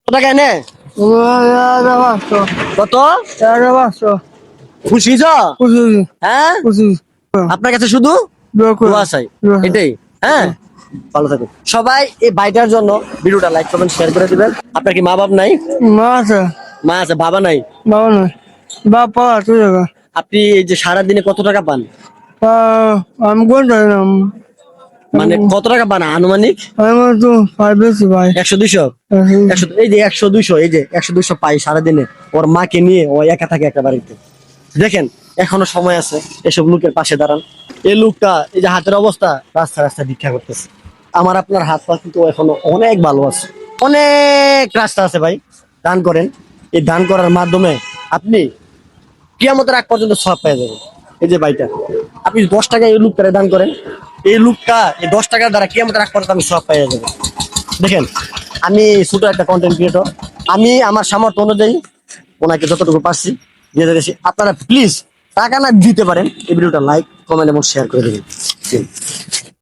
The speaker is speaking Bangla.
কত টাকা এনে কত খুশি তো? হ্যাঁ আপনার কাছে শুধু দোয়া চাই এটাই। হ্যাঁ ভালো থাকুন সবাই। এই বাইটার জন্য ভিডিওটা লাইক করবেন, শেয়ার করে দিবেন। আপনার কি মা বাপ নাই? মা আছে, মা আছে, বাবা নাই? বাবা নয়, বাবা তুই জায়গা আপনি এই যে সারাদিনে কত টাকা পান? আমি কোন জানি না, মানে কত টাকা পান আনুমানিক? আমি তো ভাই বেশি ভাই 100 200? 100, এই যে 100 200, এই যে 100 200 পাই সারাদিনে। ওর মাকে নিয়ে ও একা থাকে একটা বাড়িতে। দেখেন এখনো সময় আছে, এসব লোকের পাশে দাঁড়ান। এই লোকটা এই যে হাতের অবস্থা, রাস্তা রাস্তা ভিক্ষা করতেছে। আমার আপনার হাত পা কিন্তু এখনো অনেক ভালো আছে, অনেক রাস্তা আছে ভাই। দান করেন। এই দান করার মাধ্যমে আপনি কিয়ামতের আগ পর্যন্ত সব পেয়ে যাবেন। এই যে ভাইটা, আপনি 10 টাকা এই লোকটারে দান করেন, এই লোকটা এই 10 টাকার দ্বারা কিয়ামতের আগ পর্যন্ত আমি সব পেয়ে যাবেন। দেখেন আমি ছোট একটা কন্টেন্ট ক্রিয়েটর, আমি আমার সামর্থ্য অনুযায়ী ওনাকে যতটুকু পারছি দিয়ে দিয়েছি। আপনারা প্লিজ টাকা না দিতে পারেন, এই ভিডিওটা লাইক কমেন্ট এবং শেয়ার করে দেবেন।